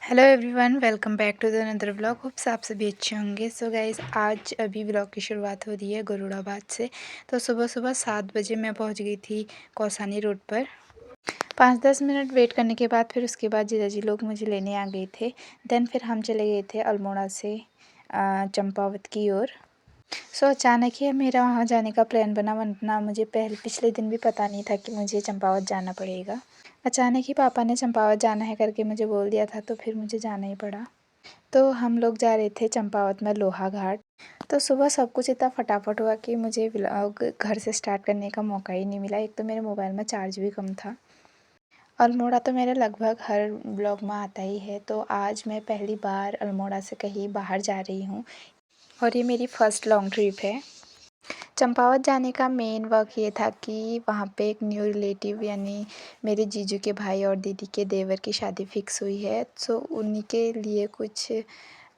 Hello everyone, welcome back to the another vlog. Hope आप सभी अच्छे होंगे। सो गाइस, आज अभी व्लॉग की शुरुआत हो रही है गरुड़ाबाद से। तो सुबह सुबह 7 बजे मैं पहुंच गई थी कौसानी रोड पर। 5-10 मिनट वेट करने के बाद फिर उसके बाद जीजाजी लोग मुझे लेने आ गए थे। देन फिर हम चले गए थे अल्मोड़ा से चंपावत की ओर। सो अचानक ही मेरा वहाँ जाने का प्लान बना, वरना मुझे पिछले दिन भी पता नहीं था कि मुझे चंपावत जाना पड़ेगा। अचानक ही पापा ने चंपावत जाना है करके मुझे बोल दिया था, तो फिर मुझे जाना ही पड़ा। तो हम लोग जा रहे थे चंपावत में लोहा घाट। तो सुबह सब कुछ इतना फटाफट हुआ कि मुझे व्लॉग घर से स्टार्ट करने का मौका ही नहीं मिला। एक तो मेरे मोबाइल में चार्ज भी कम था। अल्मोड़ा तो मेरे लगभग हर ब्लॉग में आता ही है, तो आज मैं पहली बार अल्मोड़ा से कहीं बाहर जा रही हूँ और ये मेरी फ़र्स्ट लॉन्ग ट्रिप है। चंपावत जाने का मेन वर्क ये था कि वहाँ पे एक न्यू रिलेटिव यानी मेरे जीजू के भाई और दीदी के देवर की शादी फिक्स हुई है। सो उन्हीं के लिए कुछ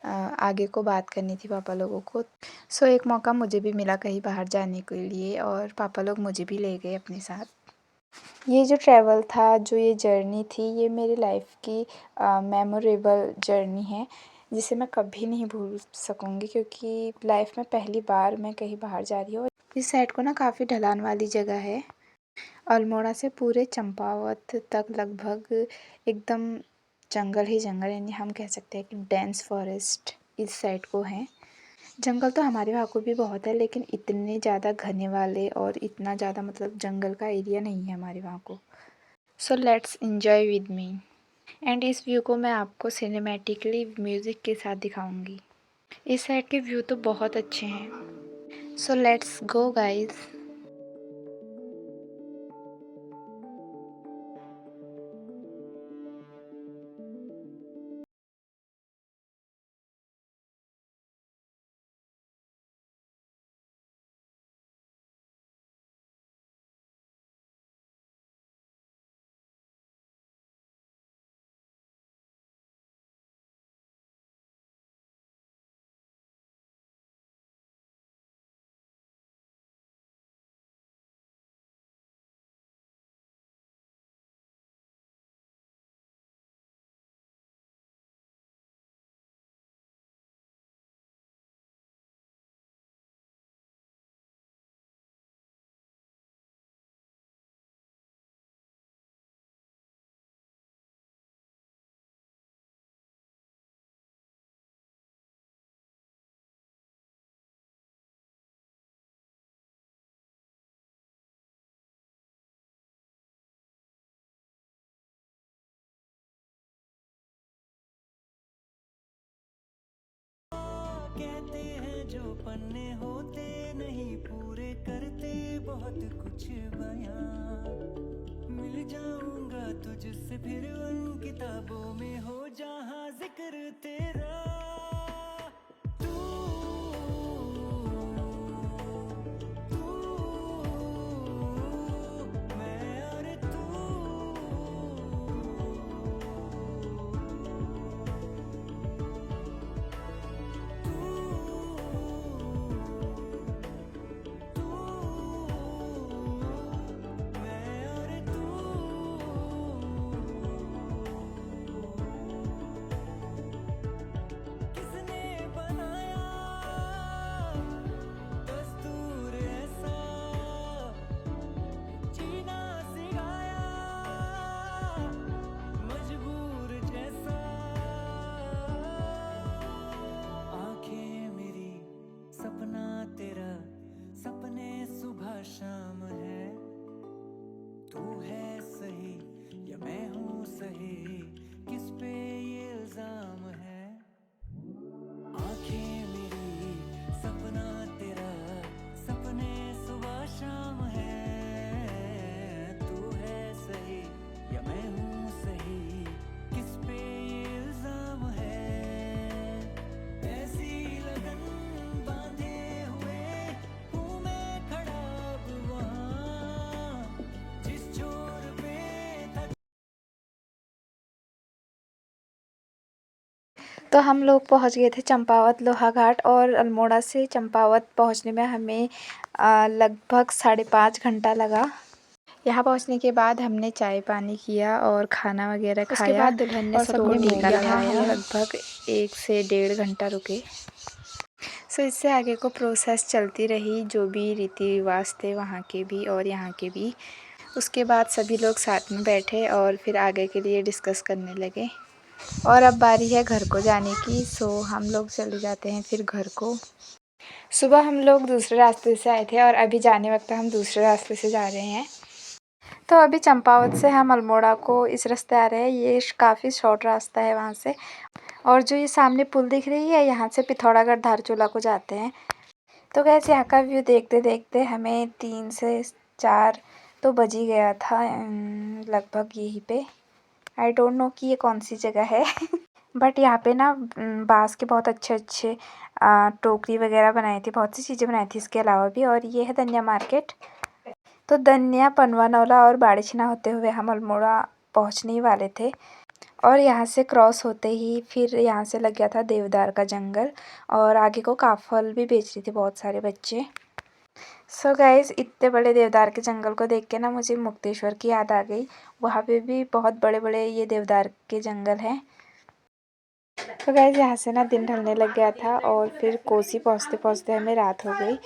आगे को बात करनी थी पापा लोगों को। सो एक मौका मुझे भी मिला कहीं बाहर जाने के लिए और पापा लोग मुझे भी ले गए अपने साथ। ये जो ट्रैवल था, जो ये जर्नी थी, ये मेरी लाइफ की मेमोरेबल जर्नी है जिसे मैं कभी नहीं भूल सकूँगी, क्योंकि लाइफ में पहली बार मैं कहीं बाहर जा रही हूँ। इस साइड को ना काफ़ी ढलान वाली जगह है। अल्मोड़ा से पूरे चंपावत तक लगभग एकदम जंगल ही जंगल, यानी हम कह सकते हैं कि डेंस फॉरेस्ट इस साइड को है। जंगल तो हमारे वहाँ को भी बहुत है, लेकिन इतने ज़्यादा घने वाले और इतना ज़्यादा मतलब जंगल का एरिया नहीं है हमारे वहाँ को। So let's enjoy with me. And इस व्यू को मैं आपको सिनेमैटिकली म्यूज़िक के साथ दिखाऊंगी। इस साइड के व्यू तो बहुत अच्छे हैं। So let's go guys. कहते हैं जो पन्ने होते नहीं पूरे करते बहुत कुछ बयां। मिल जाऊंगा तुझसे फिर उन किताबों में हो जहां जिक्र तेरा। तू तू मैं और किसने बनाया दस्तूर ऐसा जीना सिखाया मजबूर जैसा। आंखें मेरी सपना तेरा सपने सुबह शाम है। तू है सही या मैं हूँ सही किस पे ये इल्जाम है। आंखें मेरी सपना तेरा सपने सुबह शाम है। तू है सही या मैं हूँ सही किस पे ये इल्जाम है। ऐसी लगन बांधे हुए हूँ मैं खड़ा अब वहाँ जिस छोर पे था। तो हम लोग पहुंच गए थे चंपावत लोहा घाट, और अल्मोड़ा से चंपावत पहुंचने में हमें लगभग 5.5 घंटा लगा। यहाँ पहुँचने के बाद हमने चाय पानी किया और खाना वगैरह खाया। उसके बाद दुल्हन ने और सबको सबने टीका यहाँ लगाया। हम लगभग 1 से 1.5 घंटा रुके। सो इससे आगे को प्रोसेस चलती रही, जो भी रीति रिवाज थे वहाँ के भी और यहाँ के भी। उसके बाद सभी लोग साथ में बैठे और फिर आगे के लिए डिस्कस करने लगे। और अब बारी है घर को जाने की, सो हम लोग चले जाते हैं फिर घर को। सुबह हम लोग दूसरे रास्ते से आए थे और अभी जाने वक्त हम दूसरे रास्ते से जा रहे हैं। तो अभी चंपावत से हम अल्मोड़ा को इस रास्ते आ रहे हैं। ये काफ़ी शॉर्ट रास्ता है वहाँ से। और जो ये सामने पुल दिख रही है, यहाँ से पिथौरागढ़ धारचूला को जाते हैं। तो गैस यहाँ का व्यू देखते देखते हमें 3 से 4 तो बज ही गया था लगभग यहीं पे। आई डोंट नो कि ये कौन सी जगह है बट यहाँ पे ना बांस के बहुत अच्छे अच्छे टोकरी वगैरह बनाई थी, बहुत सी चीज़ें बनाई थी इसके अलावा भी। और ये है धनिया मार्केट। तो धनिया, पनवानौला और बाड़ीछना होते हुए हम अल्मोड़ा पहुँचने ही वाले थे। और यहाँ से क्रॉस होते ही फिर यहाँ से लग गया था देवदार का जंगल। और आगे को काफल भी बेच रही थी बहुत सारे बच्चे। सो गाइस, इतने बड़े देवदार के जंगल को देख के ना मुझे मुक्तेश्वर की याद आ गई। वहाँ पे भी बहुत बड़े बड़े ये देवदार के जंगल हैं। तो गाइस, यहाँ से ना दिन ढलने लग गया था और फिर कोसी पहुँचते पहुँचते हमें रात हो गई।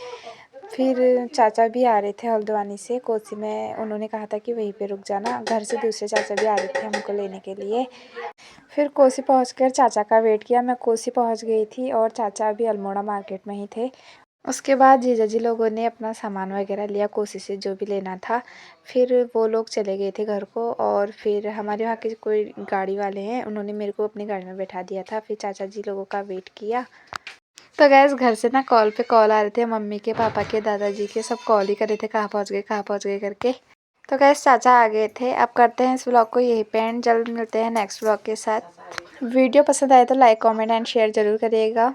फिर चाचा भी आ रहे थे हल्द्वानी से कोसी में। उन्होंने कहा था कि वहीं पे रुक जाना। घर से दूसरे चाचा भी आ रहे थे हमको लेने के लिए। फिर कोसी पहुंचकर चाचा का वेट किया। मैं कोसी पहुंच गई थी और चाचा अभी अल्मोड़ा मार्केट में ही थे। उसके बाद जीजा जी लोगों ने अपना सामान वगैरह लिया कोसी से, जो भी लेना था। फिर वो लोग चले गए थे घर को। और फिर हमारे वहाँ के कोई गाड़ी वाले हैं, उन्होंने मेरे को अपनी गाड़ी में बैठा दिया था। फिर चाचा जी लोगों का वेट किया। तो गैस, घर से ना कॉल पे कॉल आ रहे थे, मम्मी के, पापा के, दादाजी के, सब कॉल ही कर रहे थे कहाँ पहुँच गए करके। तो गैस, चाचा आ गए थे। अब करते हैं इस व्लॉग को यहीं पे एंड। जल्द मिलते हैं नेक्स्ट व्लॉग के साथ। वीडियो पसंद आए तो लाइक, कमेंट एंड शेयर ज़रूर करिएगा।